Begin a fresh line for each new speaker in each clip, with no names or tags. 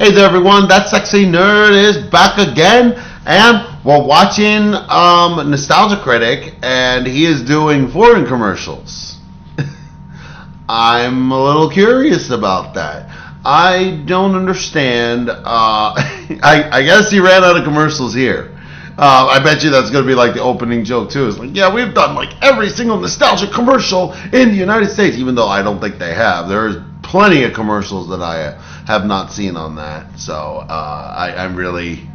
Hey there everyone, that sexy nerd is back again, and we're watching Nostalgia Critic, and he is doing foreign commercials. I'm a little curious about that. I don't understand. I guess he ran out of commercials here. I bet you that's going to be like the opening joke too. It's like, yeah, we've done like every single nostalgia commercial in the United States, even though I don't think they have. There's plenty of commercials that I have not seen on that. So I'm really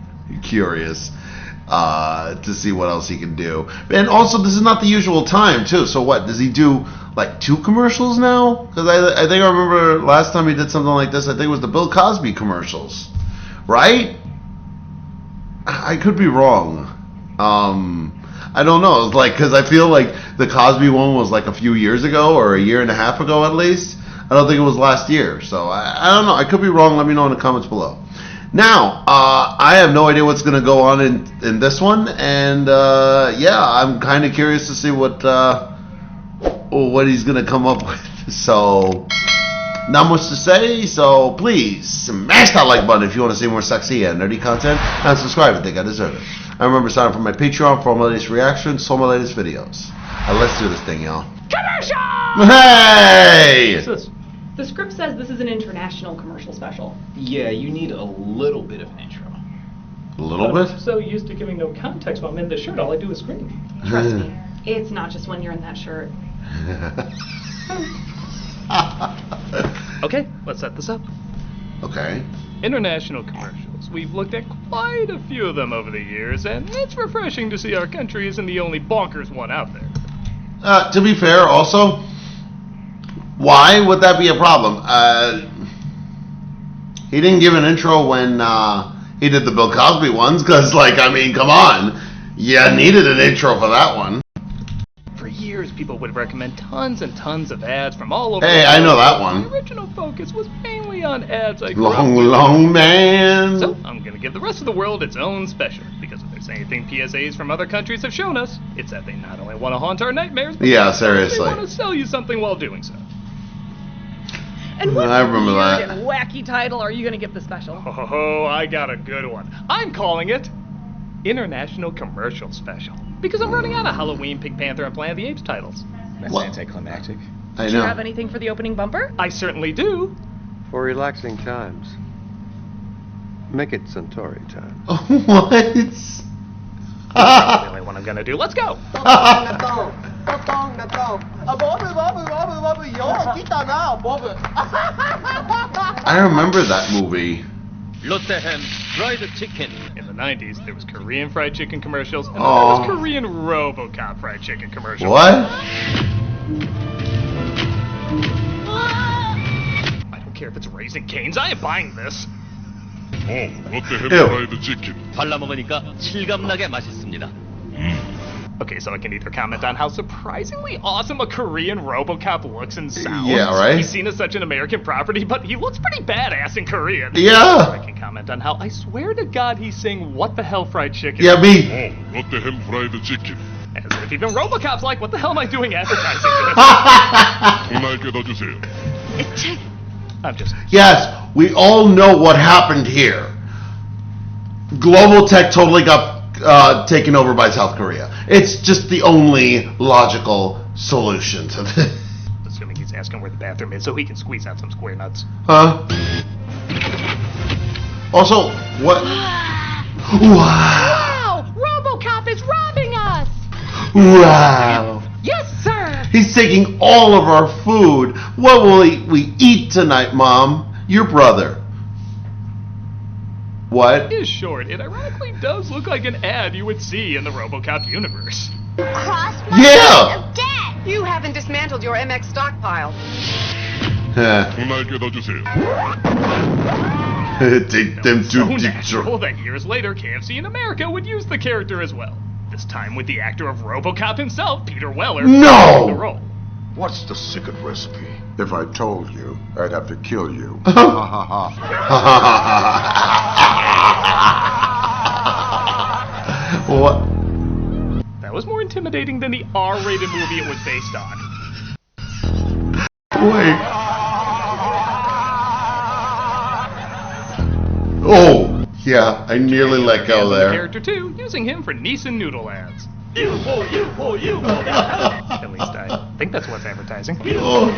curious to see what else he can do. And also, this is not the usual time too. So what, does he do like 2 commercials now? Because I think I remember last time he did something like this, I think it was the Bill Cosby commercials, right? I could be wrong. I don't know. It's like, because I feel like the Cosby one was like a few years ago, or a year and a half ago at least. I don't think it was last year. So I don't know. I could be wrong. Let me know in the comments below. Now, I have no idea what's going to go on in this one. And yeah, I'm kind of curious to see what he's going to come up with. So, not much to say, so please smash that like button if you want to see more sexy and nerdy content, and subscribe if you think I deserve it. And remember, sign up for my Patreon for all my latest reactions, all my latest videos. Let's do this thing, y'all.
Commercial!
Hey!
The script says this is an international commercial special.
Yeah, you need a little bit of an intro.
A little bit?
I'm so used to giving no context when I'm in the shirt, all I do is scream.
Trust me, it's not just when you're in that shirt.
Okay, let's set this up.
Okay.
International commercials. We've looked at quite a few of them over the years, and it's refreshing to see our country isn't the only bonkers one out there.
To be fair, also, why would that be a problem? He didn't give an intro when he did the Bill Cosby ones, because, like, I mean, come on. Yeah, needed an intro for that one.
For years, people would recommend tons and tons of ads from all over.
Hey, I know that one.
The original focus was mainly on ads I grew up with.
Long man.
So, I'm gonna give the rest of the world its own special, because if there's anything PSAs from other countries have shown us, it's that they not only want to haunt our nightmares, but
yeah,
they
seriously,
want to sell you something while doing so.
And what
I remember
weird
that.
and wacky title are you going to give the special?
Oh, I got a good one. I'm calling it International Commercial Special, because I'm running out of Halloween, Pink Panther, and Planet of the Apes titles.
That's
What?
anticlimactic.
I
Do you
know.
have anything for the opening bumper?
I certainly do.
For relaxing times. Make it Centauri time.
What?
That's the only one I'm gonna do. Let's go.
I remember that movie.
Lottehem fried chicken.
In the 90s, there was Korean fried chicken commercials, and then there
Oh.
was Korean RoboCop fried chicken commercials.
What?
I don't care if it's Raising Cane's. I am buying this.
롯데햄
Ew.
프라이드 치킨. 발라먹으니까 실감나게 맛있습니다.
Okay, so I can either comment on how surprisingly awesome a Korean RoboCop looks and sounds.
Yeah, right?
He's seen as such an American property, but he looks pretty badass in Korean. Or
Yeah.
I can comment on how I swear to God he's saying "What the hell, fried chicken?"
Yeah, me.
롯데햄 프라이드 치킨.
As if even RoboCop's like, "What the hell am I doing advertising this?"
전화할게 넣어주세요.
I'm just.
Yes, we all know what happened here. Global tech totally got taken over by South Korea. It's just the only logical solution to this.
Assuming he's asking where the bathroom is so he can squeeze out some square nuts.
Huh? Also, what? Wow.
Wow! RoboCop is robbing us!
Wow.
Yes, sir!
He's taking all of our food. What will we eat tonight, Mom? Your brother. What?
It is short. It ironically does look like an ad you would see in the RoboCop universe.
Cross my
Yeah.
line of death. You haven't dismantled your MX stockpile.
전화할게 넣어주세요.
Take them
So
to
natural that years later, KFC in America would use the character as well. This time with the actor of RoboCop himself, Peter Weller,
No!
playing the role.
What's the secret recipe? If I told you, I'd have to kill you.
What?
That was more intimidating than the R-rated movie it was based on.
Wait. Oh, yeah, I nearly let go
The
there.
character too, using him for Nissan noodle ads. At least I think that's what's advertising.
Oh.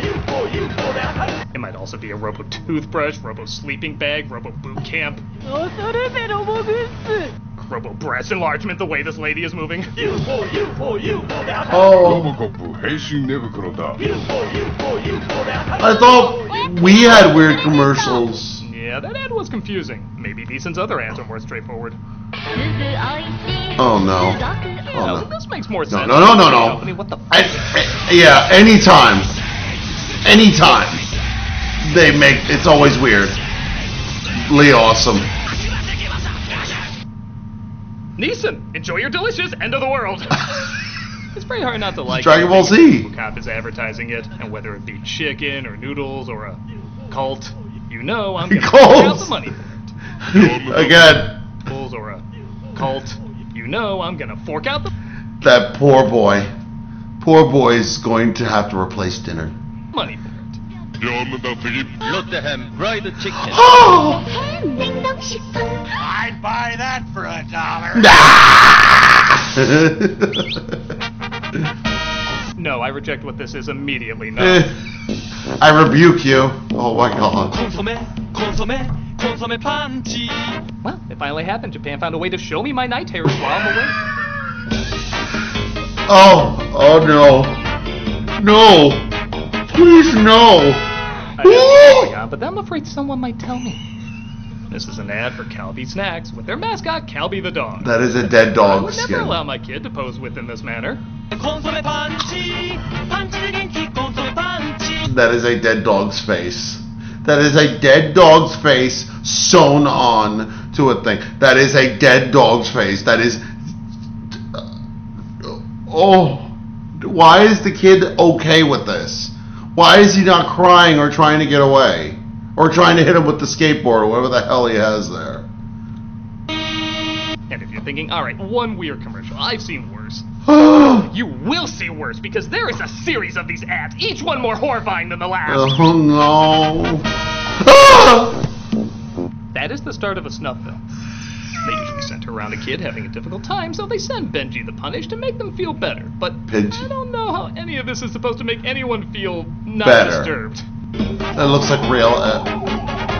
It might also be a robo toothbrush, robo sleeping bag, robo boot camp, robo breast enlargement. The way this lady is moving.
Oh,
ロボコップ変身寝袋だ。
I thought we had weird commercials.
Yeah, that ad was confusing. Maybe Nissan's other ads are more straightforward.
Oh no. Oh
No,
no.
this makes more
No,
sense.
no, no, no, no.
Company, what the
Yeah, anytime. Anytime. They make, it's always weird. Lee awesome.
Nissan, enjoy your delicious end of the world. It's pretty hard not to like
Dragon Ball Z.
Cop is advertising it, and whether it be chicken or noodles or a cult, you know I'm gonna fork out the money for it.
Again,
Noodles or a cult, you know I'm gonna fork out the
that poor boy. Poor boy's going to have to replace dinner.
money for it.
롯데햄 프라이드 치킨.
Oh!
I'd buy that for $1.
No, I reject what this is immediately. No.
I rebuke you. Oh my god.
콘소메 펀치.
Well, it finally happened. Japan found a way to show me my night terrors while I'm away.
Oh no. No. Please no.
I know what's going on, but I'm afraid someone might tell me. This is an ad for Calbee Snacks with their mascot, Calbee the dog.
That is a dead
I
dog
would never
skin.
allow my kid to pose with in this manner.
콘소메 펀치. 펀치는 genki 콘소메 펀치.
That is a dead dog's face. That is a dead dog's face sewn on to a thing. That is a dead dog's face. That is... Oh. Why is the kid okay with this? Why is he not crying or trying to get away? Or trying to hit him with the skateboard or whatever the hell he has there?
And if you're thinking, alright, one weird commercial, I've seen worse. You will see worse because there is a series of these ads, each one more horrifying than the last.
Oh no.
That is the start of a snuff film. They usually center around a kid having a difficult time, so they send Benji the Punish to make them feel better. But
Benji.
I don't know how any of this is supposed to make anyone feel not
Better.
disturbed.
That looks like real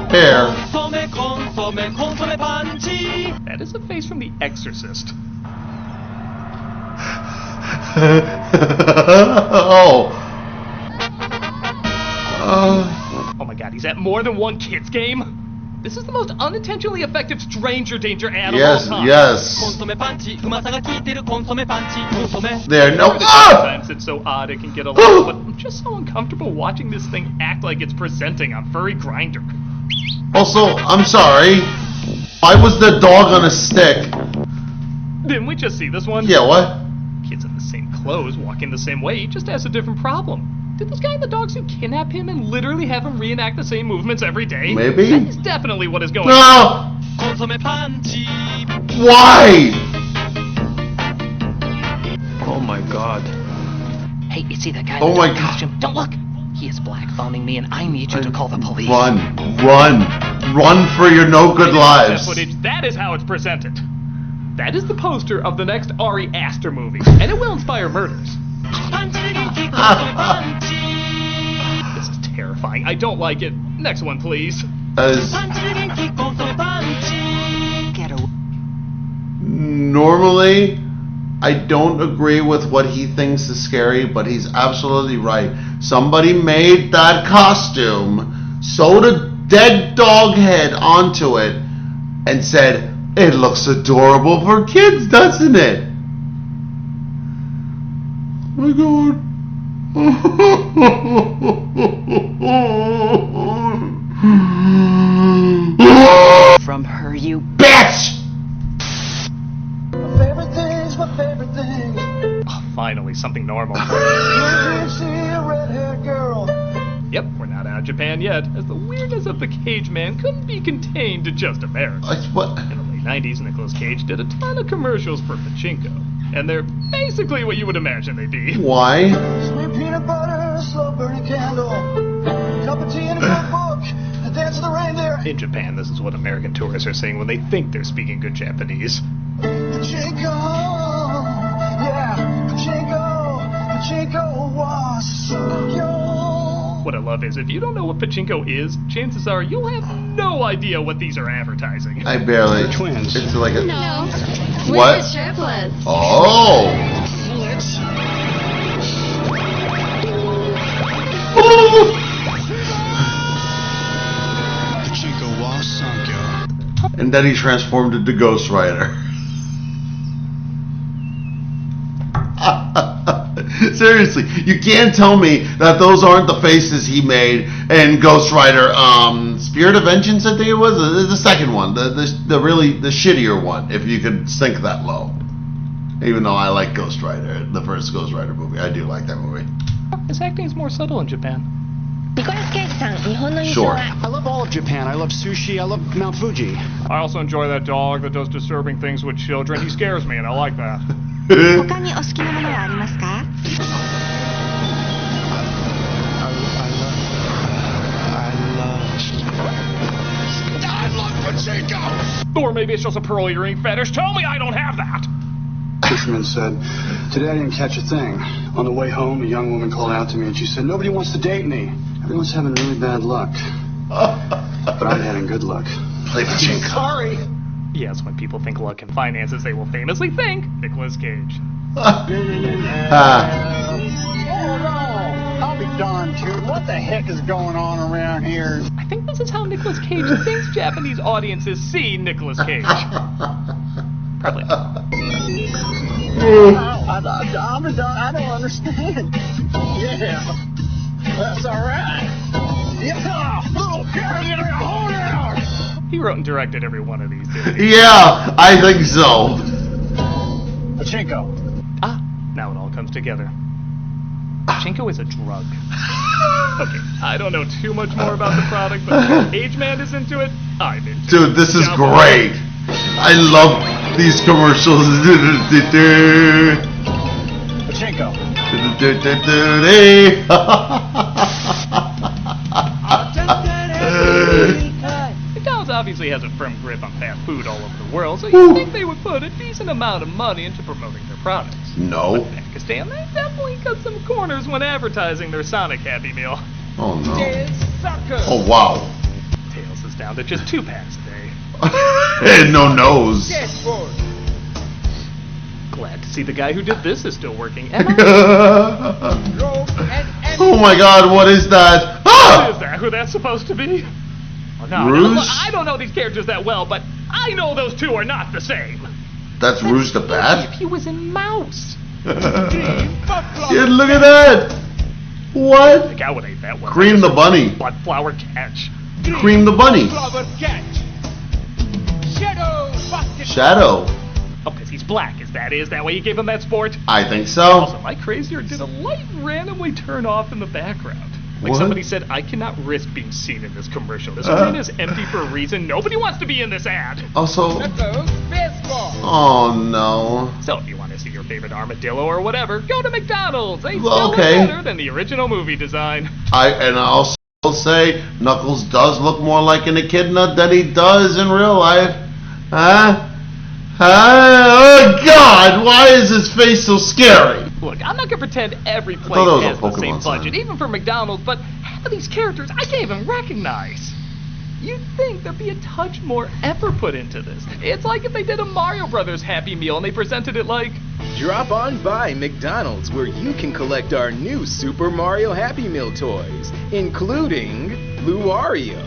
hair.
콘소메 펀치.
That is a face from The Exorcist.
Oh.
Oh my god, he's at more than one kid's game? This is the most unintentionally effective stranger danger ad
Yes,
of all time.
yes.
콘소메 펀치. 우마사가効いてる콘소메 펀치. 콘소메.
There, no.
Sometimes it's so odd it can get a little, but I'm just so uncomfortable watching this thing act like it's presenting on Furry Grinder.
Also, I'm sorry. Why was the dog on a stick?
Didn't we just see this one?
Yeah, what?
Kid's in the same clothes, walking the same way, he just has a different problem. Did this guy in the dog suit kidnap him and literally have him reenact the same movements every day?
Maybe.
That is definitely what is going on.
No!
콘소메 펀치.
Why?
Oh my god.
Hey, you see that guy in
Oh
the
my
dark
God.
costume? Don't look! He is black phoning me and I need you to call the police.
Run. Run. Run for your no good
That
lives.
footage, that is how it's presented. That is the poster of the next Ari Aster movie, and it will inspire murders.
펀치는 genki 콘소메 펀치.
This is terrifying. I don't like it. Next one, please.
As
펀치는 genki 콘소메 펀치.
Get away.
normally, I don't agree with what he thinks is scary, but he's absolutely right. Somebody made that costume, sewed a dead dog head onto it, and said, "It looks adorable for kids, doesn't it?" Oh my god.
From her, you
Bitch!
Oh, finally, something normal. Yep, we're not out of Japan yet, as the weirdness of the Cage Man couldn't be contained to just America.
What?
In the late 90s, Nicolas Cage did a ton of commercials for pachinko, and they're basically what you would imagine they'd be.
Why?
Sweet peanut butter, slow burning candle, cup of tea and a good book.
dance of the reindeer.
In Japan, this is what American tourists are saying when they think they're speaking good Japanese.
Pachinko, yeah, Pachinko was yo.
What I love is if you don't know what pachinko is, chances are you'll have no idea what these are advertising.
I barely.
We're twins.
It's like a.
No.
What?
We're the triplets.
Oh.
Pachinko was Sankyo.
And then he transformed into Ghost Rider. Seriously, you can't tell me that those aren't the faces he made in Ghost Rider. Spirit of Vengeance, I think it was the second one, the really the shittier one. If you could sink that low, even though I like Ghost Rider, the first Ghost Rider movie, I do like that movie.
His acting is more subtle in Japan.
Sure.
I love all of Japan. I love sushi. I love Mount Fuji.
I also enjoy that dog that does disturbing things with children. He scares me, and I like that.
他にお好きなものはありますか?
I love Pachinko!
Or maybe it's just a pearl earring fetish. Tell me I don't have that!
Fisherman said, today I didn't catch a thing. On the way home, a young woman called out to me and she said, nobody wants to date me. Everyone's having really bad luck. But I'm having good luck.
Play Pachinko.
Sorry!
Yes, when people think luck and finances, they will famously think Nicolas Cage.
Ah.
Oh no! I'll be darned, dude. What the heck is going on around here?
I think this is how Nicolas Cage thinks Japanese audiences see Nicolas Cage. Probably not.
I don't understand. Yeah, that's all right. Yeah, little carrot, hold out.
He wrote and directed every one of these, didn't he?
Yeah, I think so.
Pachinko.
Ah, now it all comes together. Pachinko is a drug. Okay, I don't know too much more about the product, but if Age Man is into it, I'm into it.
Dude, this is
Down
great. I love these commercials.
Pachinko.
McDonald's obviously has a firm grip on fast food all over the world, so you'd think they would put a decent amount of money into promoting their products.
No.
But Pakistan, they definitely cut some corners when advertising their Sonic Happy Meal.
Oh no. Oh wow.
Tails is down to just 2 packs a day.
And no nose.
Glad to see the guy who did this is still working. Am I?
Oh my god, what is that? Ah!
Is that who that's supposed to be? Oh, no,
Rouge?
I don't know these characters that well, but I know those two are not the same.
That's Rouge the
If
Bat?
he was in Mouse.
Yeah, look at that!
I
What?
think I would eat that one.
Cream the Bunny.
Blood flower catch.
Cream the Bunny. Shadow.
Oh, because he's black. Is that why you gave him that sport?
I think so.
Also, am I crazy or did a light randomly turn off in the background? Like
What?
somebody said, I cannot risk being seen in this commercial. This arena is empty for a reason. Nobody wants to be in this ad.
Also. Oh no.
So if you want to see your favorite armadillo or whatever, go to McDonald's. They
Well,
still
okay.
look better than the original movie design.
I also will say Knuckles does look more like an echidna than he does in real life. Huh? Oh God! Why is his face so scary?
Look, I'm not gonna pretend every
thought that was
place
a
has the same
Pokemon
budget,
sign.
even for McDonald's, but half of these characters I can't even recognize. You'd think there'd be a touch more effort put into this. It's like if they did a Mario Brothers Happy Meal and they presented it like...
Drop on by McDonald's where you can collect our new Super Mario Happy Meal toys, including Luario,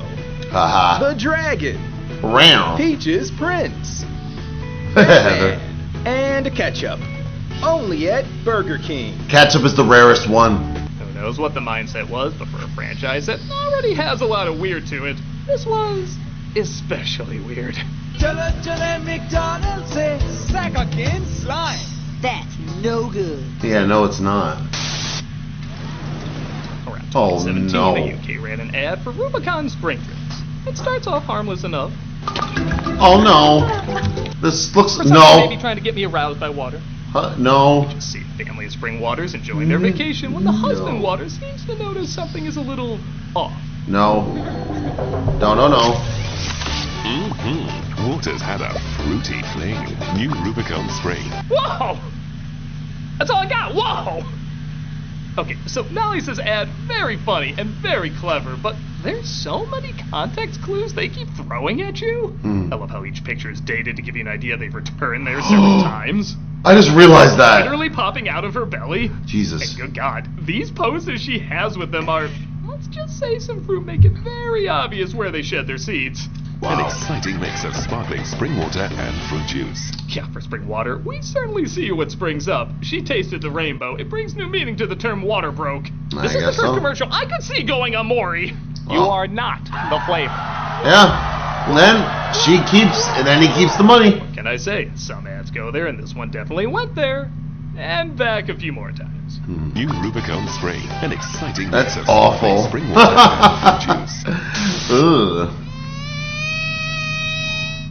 Haha.
the Dragon,
Round.
Peach's Prince, and a ketchup. Only at Burger King.
Ketchup is the rarest one.
Who knows what the mindset was, but for a franchise that already has a lot of weird to it, this was especially weird.
McDonald's sack again slime.
That's no good.
Yeah, no, it's not.
Around
Oh,
2017,
no.
the UK ran an ad for Rubicon spring drinks. It starts off harmless enough.
Oh no. This looks
For some maybe
no.
trying to get me aroused by water.
No.
Just see a family of spring waters enjoying their vacation when the husband water seems to notice something is a little off.
No. No.
Water's had a fruity fling. New Rubicon Spring.
Whoa! That's all I got. Whoa! Okay, so Nelly's ad, very funny and very clever, but there's so many context clues they keep throwing at you. I love how each picture is dated to give you an idea they've returned there several times.
I just realized that.
Literally popping out of her belly.
Jesus.
And good God, these poses she has with them are, let's just say some fruit make it very obvious where they shed their seeds.
An exciting mix of sparkling spring water and fruit juice.
Yeah, for spring water, we certainly see what springs up. She tasted the rainbow. It brings new meaning to the term water broke. This is the first commercial I could see going on Maury.
You are not the flavor.
Yeah. And then he keeps the money.
What can I say? Some ads go there, and this one definitely went there. And back a few more times.
New Rubicon Spring. An exciting
That's
mix of
awful.
sparkling spring water and fruit juice.
Ugh.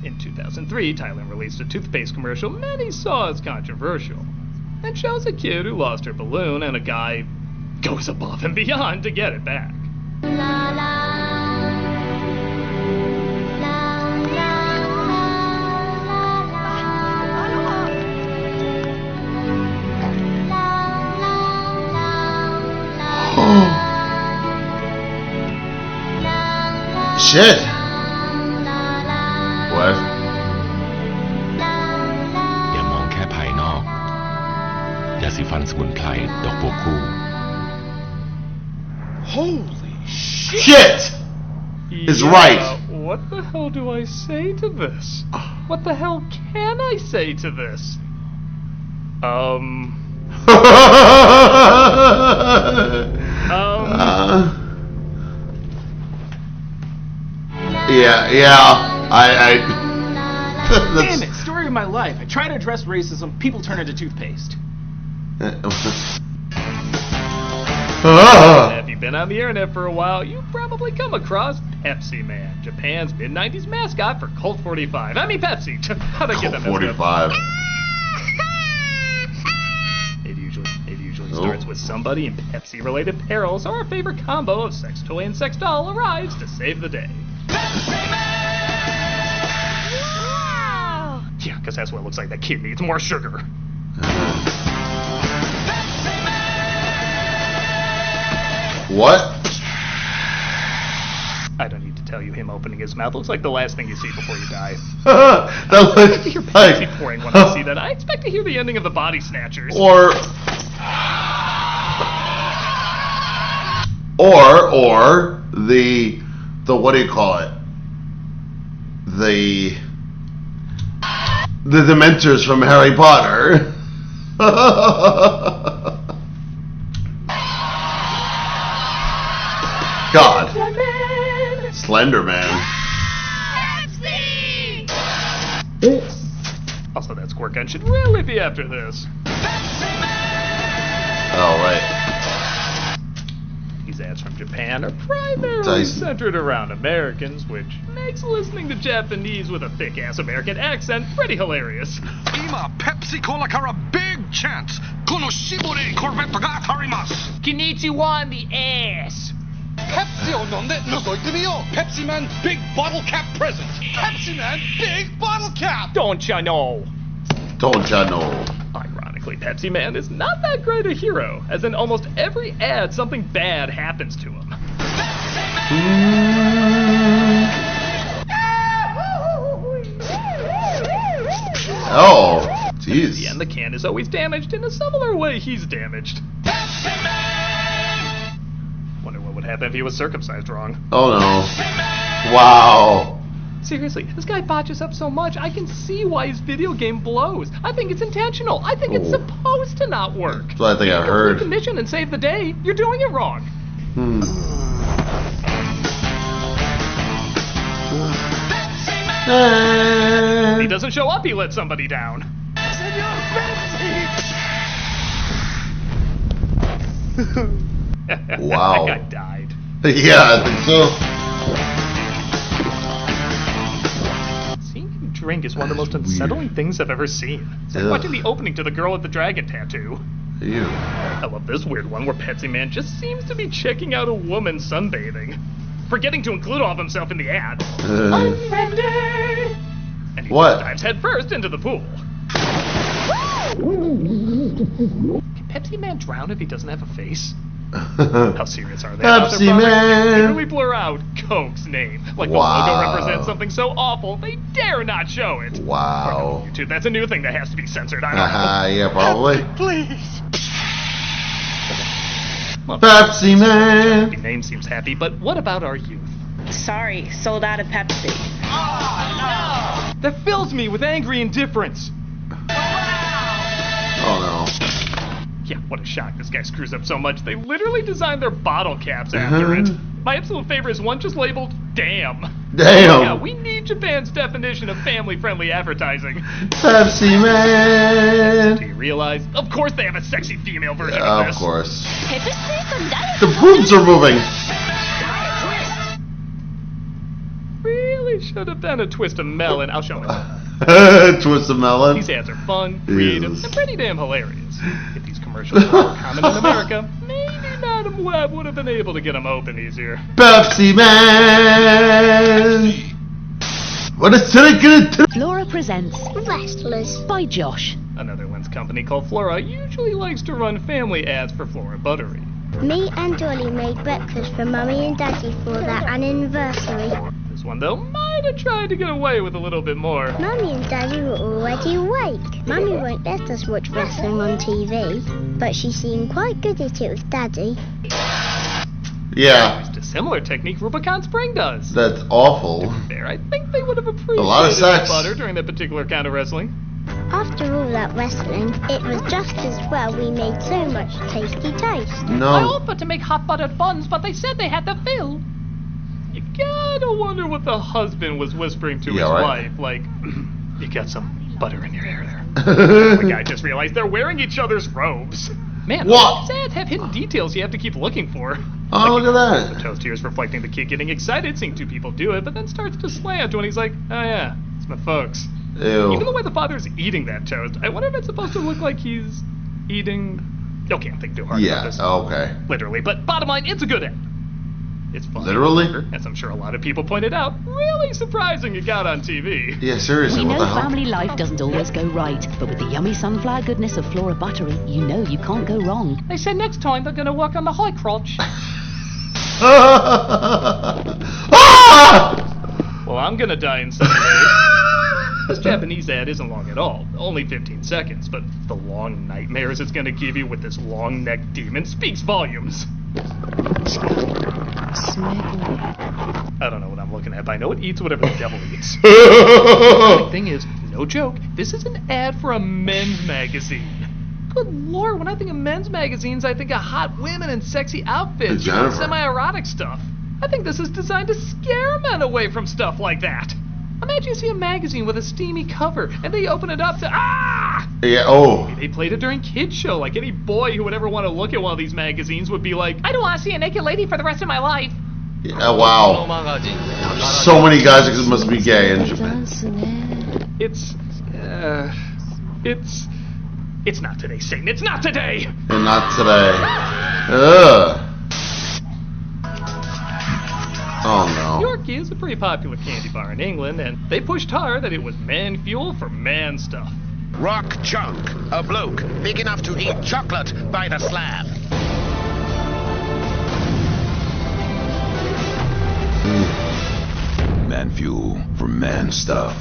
In 2003, Thailand released a toothpaste commercial many saw as controversial. It shows a kid who lost her balloon and a guy goes above and beyond to get it back.
Shit. What?
อย่ามองแค่ภายนอกยาสีฟันสมุนไพรดอกบัวคู่
Holy shit!
Shit! Is right.
What the hell do I say to this? What the hell can I say to this?
Yeah.
I
Damn it! Story of my life. I try to address racism. People turn into toothpaste.
If you've been on the internet for a while, you've probably come across Pepsi Man, Japan's mid-90s mascot for Colt 45. I mean Pepsi. How'd I get that messed up?
45.
It usually starts with somebody in Pepsi-related perils, or a favorite combo of sex toy and sex doll arrives to save the day. Yeah, because that's what it looks like. That kid needs more sugar.
What?
I don't need to tell you, him opening his mouth looks like the last thing you see before you die.
That
I expect to hear
looks
Pepsi
like...
pouring when I see that. I expect to hear the ending of the Body Snatchers.
Or the what do you call it? The Dementors from Harry Potter. God. Slender Man.
Also, that squirt gun should really be after this.
Oh, right.
These ads from Japan are primarily centered around Americans, which makes listening to Japanese with a thick-ass American accent pretty hilarious.
Ima Pepsi Cola Cara big chance. Kono shibore Corvette ga atarimasu.
Konnichiwa in the ass.
Pepsi o nonde nozoite miyo. Pepsi Man big bottle cap present. Pepsi Man big bottle cap.
Don't ya know?
Don't ya know?
Ironically, Pepsi Man is not that great a hero, as in almost every ad something bad happens to him.
Oh, jeez.
At the end, the can is always damaged in a similar way he's damaged. Wonder what would happen if he was circumcised wrong.
Oh no. Wow.
Seriously, this guy botches up so much, I can see why his video game blows. I think it's intentional. I think it's supposed to not work.
That's what I think I heard.
Complete the mission and save the day. You're doing it wrong. He doesn't show up, he let somebody down.
Wow.
That guy died.
Yeah, I think so.
Seeing him drink is one of the most unsettling things I've ever seen. It's like watching the opening to The Girl with the Dragon Tattoo.
Ew.
I love this weird one where Pepsi Man just seems to be checking out a woman sunbathing. forgetting to include all of himself in the ad. Unfriended! And he
What?
dives headfirst into the pool. Can Pepsi Man drown if he doesn't have a face? How serious are they?
Pepsi
They
Man!
literally blur out Coke's name. Like the logo represents something so awful, they dare not show it.
Wow.
YouTube, that's a new thing that has to be censored. I don't know.
Yeah, probably.
Please.
Well,
Pepsi Man!
the name seems happy, but what about our youth?
Sorry, sold out of Pepsi.
That fills me with angry indifference.
Oh no.
Yeah, what a shock. This guy screws up so much. They literally designed their bottle caps after it. My absolute favorite is one just labeled damn.
Damn.
Yeah, we need Japan's definition of family-friendly advertising.
Pepsi Man!
Do you realize? Of course they have a sexy female version of this.
Of course. The boobs are moving.
Really should have been a twist of melon. I'll show him.
Twist of melon.
These ads are fun, creative,
Jesus.
and pretty damn hilarious. If these commercials were more common in America, maybe Madam Web would have been able to get them open easier.
Pepsi Man! What is it gonna do?
Flora presents
Wrestlers
by Josh.
A Netherlands company called Flora usually likes to run family ads for Flora Buttery.
Me and Dolly made breakfast for Mummy and Daddy for their anniversary.
This one, though, might have tried to get away with a little bit more.
Mummy and Daddy were already awake. Mummy won't let us watch wrestling on TV, but she seemed quite good at it with Daddy.
Yeah.
Used a similar technique Rubicon Spring does.
That's awful.
There, I think they would have appreciated
A lot of sex.
butter during that particular kind of wrestling.
After all that wrestling, it was just as well we made so much tasty toast.
I
No.
offered to make hot buttered buns, but they said they had to fill. You gotta wonder what the husband was whispering to his
right.
wife, like, you got some butter in your hair there. The guy just realized they're wearing each other's robes. Man,
What?
these ads have hidden details you have to keep looking for.
Oh, look at that.
The toast here is reflecting the kid getting excited seeing two people do it, but then starts to slant when he's like, oh yeah, it's my folks.
Ew.
Even the way the father's eating that toast, I wonder if it's supposed to look like he's eating... Okay, I'm thinking too hard about this.
Okay.
Literally, but bottom line, it's a good ad. It's fun.
Literally?
As I'm sure a lot of people pointed out, really surprising it got on TV.
Yeah, seriously,
We
what
know
the hell?
family life doesn't always go right, but with the yummy sunflower goodness of Flora Buttery, you know you can't go wrong.
They said next time they're going to work on the high crotch.
Ah!
Well, I'm going to die in 7 days. This Japanese ad isn't long at all, only 15 seconds, but the long nightmares it's going to give you with this long-necked demon speaks volumes. I don't know what I'm looking at, but I know it eats whatever the devil eats. The thing is, no joke, this is an ad for a men's magazine. Good lord, when I think of men's magazines, I think of hot women and sexy outfits, semi-erotic stuff. I think this is designed to scare men away from stuff like that. Imagine you see a magazine with a steamy cover, and they open it up to, ah!
Yeah, oh.
They played it during kids' show, like any boy who would ever want to look at one of these magazines would be like, I don't want to see a naked lady for the rest of my life.
Yeah, wow. So many guys that must be gay in Japan.
It's not today, Satan. It's not today.
And not today. Ugh. Oh no.
Yorkie is a pretty popular candy bar in England, and they pushed hard that it was man fuel for man stuff.
Rock Chunk, a bloke big enough to eat chocolate by the slab.
Man fuel for man stuff.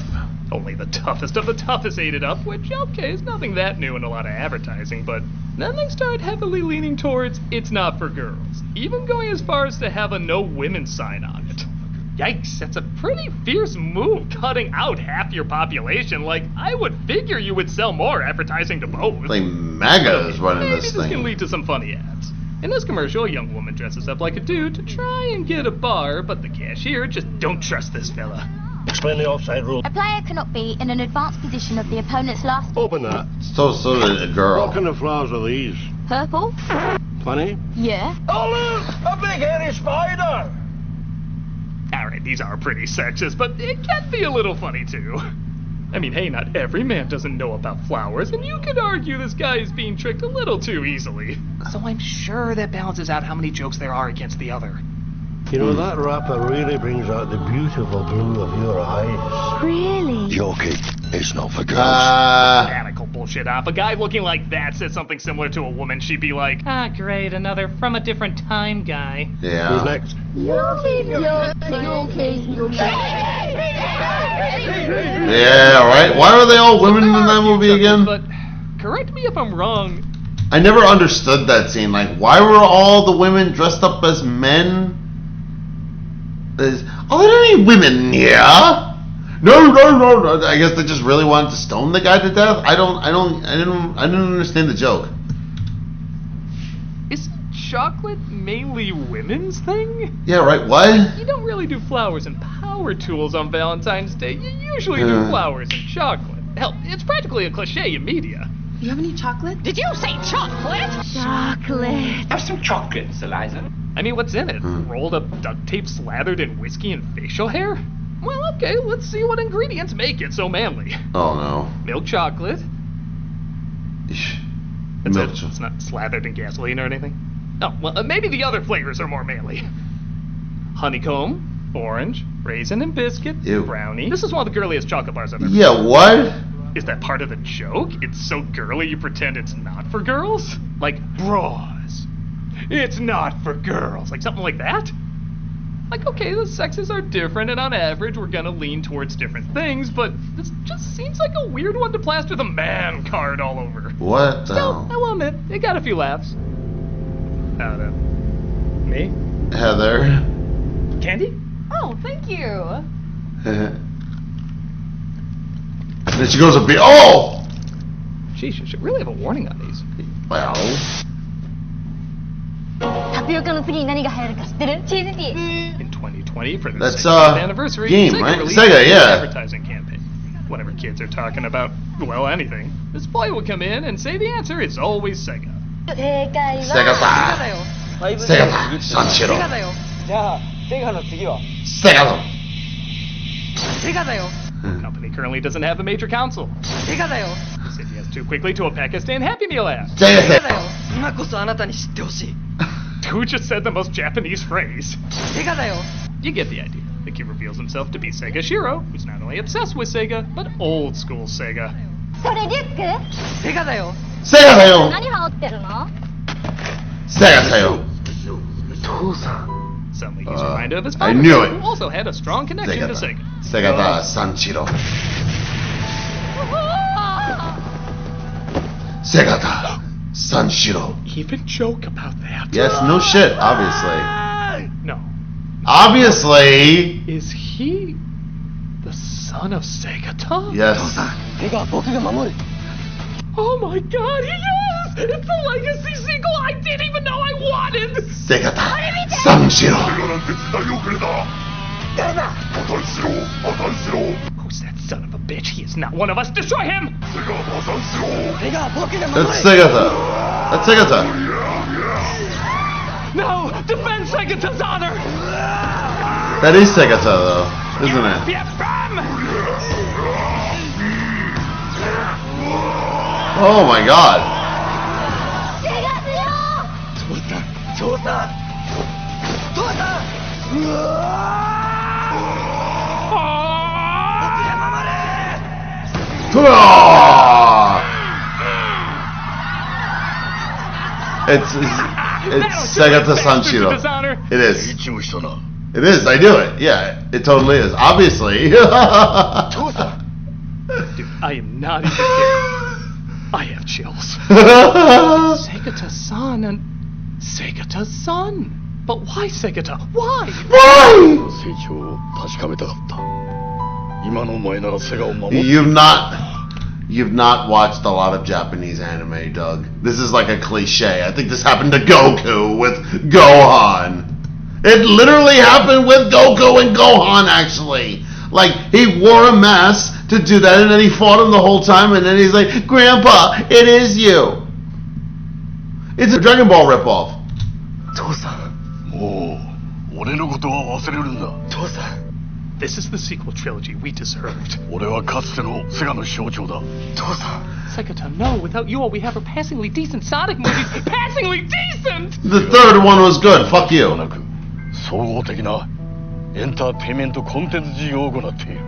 Only the toughest of the toughest ate it up, which, okay, is nothing that new in a lot of advertising, but then they started heavily leaning towards it's not for girls, even going as far as to have a no women sign on it. Yikes, that's a pretty fierce move, cutting out half your population. Like, I would figure you would sell more advertising to both.
Like MAGA is running
Maybe
this
this
thing.
can lead to some funny ads. In this commercial, a young woman dresses up like a dude to try and get a bar, but the cashier just don't trust this fella.
Explain the offside rule.
A player cannot be in an advanced position of the opponent's last...
Open that.
So did a girl.
What kind of flowers are these?
Purple?
Funny?
Yeah.
Oh look! A big hairy spider!
Alright, these are pretty sexist, but it can be a little funny too. I mean, hey, not every man doesn't know about flowers, and you could argue this guy is being tricked a little too easily. So I'm sure that balances out how many jokes there are against the other.
You know, that wrapper really brings out the beautiful blue of your eyes.
Really?
Yoki, it's not for girls.
Radical bullshit. If a guy looking like that said something similar to a woman, she'd be like, ah, great, another from a different time guy.
Yeah.
Who's next?
Yeah, right? Why were they all women in that movie again?
But correct me if I'm wrong.
I never understood that scene. Like, why were all the women dressed up as men? Are there any women here? No. I guess they just really wanted to stone the guy to death. I didn't understand the joke.
Is chocolate mainly women's thing?
Yeah, right. What?
You don't really do flowers and power tools on Valentine's Day. You usually do flowers and chocolate. Hell, it's practically a cliche in media.
You have any chocolate?
Did you say chocolate?
Chocolate. Have some chocolates, Eliza.
I mean, what's in it? Rolled up duct tape slathered in whiskey and facial hair? Well, okay, let's see what ingredients make it so manly.
Oh, no.
Milk chocolate.
Milk
It's not slathered in gasoline or anything? Oh, well, maybe the other flavors are more manly. Honeycomb, orange, raisin and biscuit,
Ew.
brownie. This is one of the girliest chocolate bars I've ever
Yeah, what?
Is that part of the joke? It's so girly you pretend it's not for girls? Like, bras. It's not for girls. Like something like that? Like, okay, the sexes are different, and on average, we're gonna lean towards different things, but this just seems like a weird one to plaster the man card all over.
What the
Still,
hell?
I will admit, it got a few laughs. Me?
Heather.
Candy?
Oh, thank you.
Then she goes a bit. Oh!
Geez, you should really have a warning on these.
Well.
タピオカの次に何が流行るか知ってる？チーズティー。
In 2020, for the
That's,
60th anniversary,
game,
Sega
right?
released
Sega,
an
yeah.
advertising campaign. Whatever kids are talking about, well, anything. This boy will come in and say the answer is always Sega.
正解は。
セガだ。セガだ。三四郎。
セガだよ。じゃあ、セガの次は。
セガだ。
セガだよ。
The company currently doesn't have a major console.
セガだよ。
The city has too quickly to a Pakistan Happy Meal ad.
セガ
セガだよ。今こそあなたに知ってほしい。
Who just said the most Japanese phrase?
セガだよ。
You get the idea. The kid reveals himself to be Sega Shiro, who's not only obsessed with Sega, but old school Sega.
それリュック？
セガだよ。
セガだよ。
何羽織ってるの？
セガだよ。
Suddenly he's reminded of his
I
father,
knew it.
who also had a strong connection to Sega.
セガだ。三四郎。セガだ。三四郎。
Even joke about that.
Yes, no shit, obviously.
No.
Obviously.
Is he the son of Segata?
Yes.
Oh my god, he is! It's the legacy sequel I didn't even know I wanted!
Segata. Sanshiro.
Who's that son of a bitch? He is not one of us! Destroy him!
That's Segata. That's Segata.
No! Defend Segata's honor!
That is Segata, though, isn't it? Oh my god. It's Segata Sanshiro. It is. It is, I knew it. Yeah, it totally is. Obviously.
Dude, I am not even kidding. I have chills. Segata's son and Segata's son. But why Segata? Why?
Why? You've not watched a lot of Japanese anime, Doug. This is like a cliche. I think this happened to Goku with Gohan. It literally happened with Goku and Gohan, actually. Like, he wore a mask to do that, and then he fought him the whole time, and then he's like, Grandpa, it is you. It's a Dragon Ball ripoff.
This is the sequel trilogy we deserved. Segata, no, without you all we have are passingly decent Sonic movies. Passingly decent!
The third one was good. Fuck you.
総合的なエンターテインメントコンテンツ事業を行っている。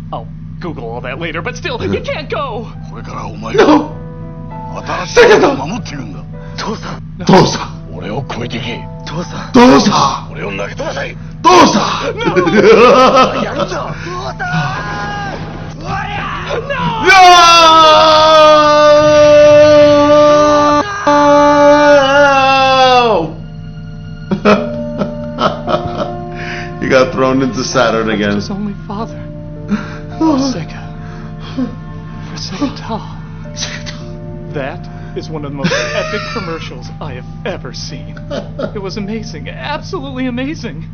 I'll Google all that later, but still, you can't go!
これからお前が新しいことを守っていくんだ。父さん。
父さん。
俺を超えていけ。
父さん。
父さん。
俺を投げ飛ばせ。
父さん。
やるぞ。父さん。
He got thrown into Saturn again.
His only father. Sega. For Sega. That is one of the most epic commercials I have ever seen. It was amazing, absolutely amazing.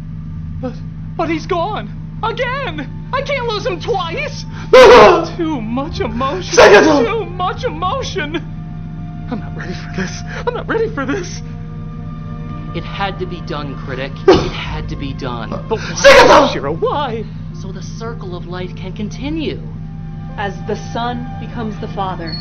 But he's gone again. I can't lose him twice. Too much emotion. Too much emotion. I'm not ready for this. I'm not ready for this.
It had to be done, Critic. It had to be done.
But why, Shiro? Why?
So the circle of life can continue.
As the son becomes the father.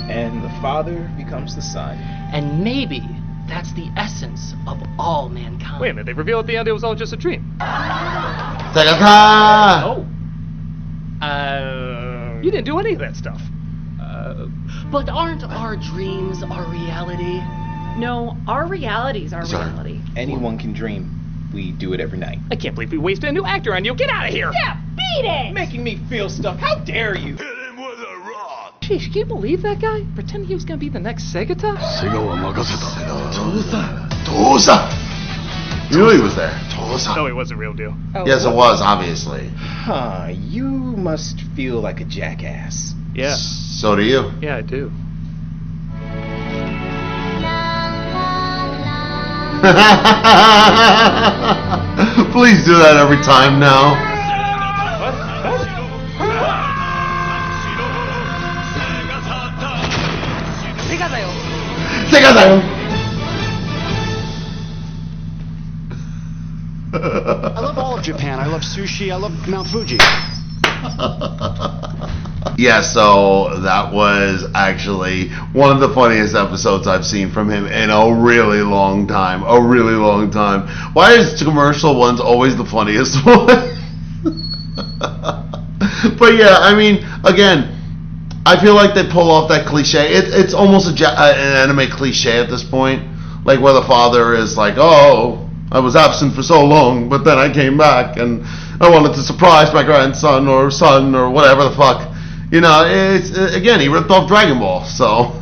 And the father becomes the son.
And maybe that's the essence of all mankind.
Wait a minute, they revealed at the end it was all just a dream.
Oh.
You didn't do any of that stuff.
But aren't our dreams our reality?
No, our realities are reality.
Anyone can dream. We do it every night.
I can't believe we wasted a new actor on you. Get out of here!
Yeah, beat it!
Making me feel stuff. How dare you?
Sheesh, can you believe that guy? Pretending he was gonna be the next Segata?
Tosa! You knew he was there. Tosa.
No, he wasn't real deal.
Yes, it was, obviously.
Huh, you must feel like a jackass.
Yeah.
So do you.
Yeah, I do.
Please do that every time now.
I love all of Japan. I love sushi. I love Mount Fuji.
Yeah, so that was actually one of the funniest episodes I've seen from him in a really long time. A really long time. Why is commercial ones always the funniest one? But yeah, I mean, again, I feel like they pull off that cliche. It's almost an anime cliche at this point. Like where the father is like, oh, I was absent for so long, but then I came back and I wanted to surprise my grandson or son or whatever the fuck. You know, it's again, he ripped off Dragon Ball, so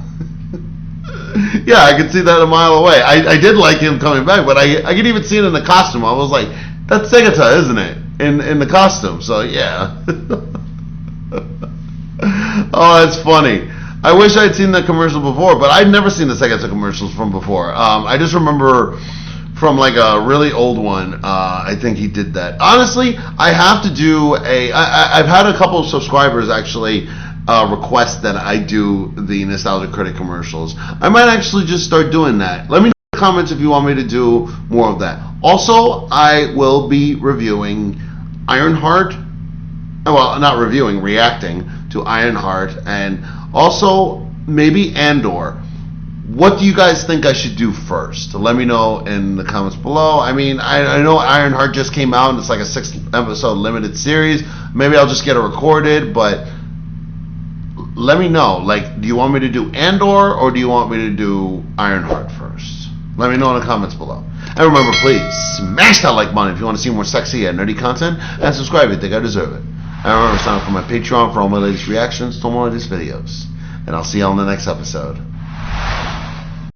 yeah, I could see that a mile away. I did like him coming back, but I could even see it in the costume. I was like, that's Segata, isn't it? In the costume, so yeah. Oh, that's funny. I wish I'd seen that commercial before, but I'd never seen the Segata commercials from before. I just remember from like a really old one, I think he did that. Honestly, I have to do I've had a couple of subscribers actually request that I do the Nostalgia Critic commercials. I might actually just start doing that. Let me know in the comments if you want me to do more of that. Also, I will be reviewing Ironheart. Well, not reviewing, reacting to Ironheart, and also maybe Andor. What do you guys think I should do first? Let me know in the comments below. I mean, I know Ironheart just came out and it's like a 6-episode limited series. Maybe I'll just get it recorded, but let me know. Like, do you want me to do Andor or do you want me to do Ironheart first? Let me know in the comments below. And remember, please smash that like button if you want to see more sexy and nerdy content, and subscribe if you think I deserve it. And remember, sign up for my Patreon for all my latest reactions to all my latest videos. And I'll see you all in the next episode.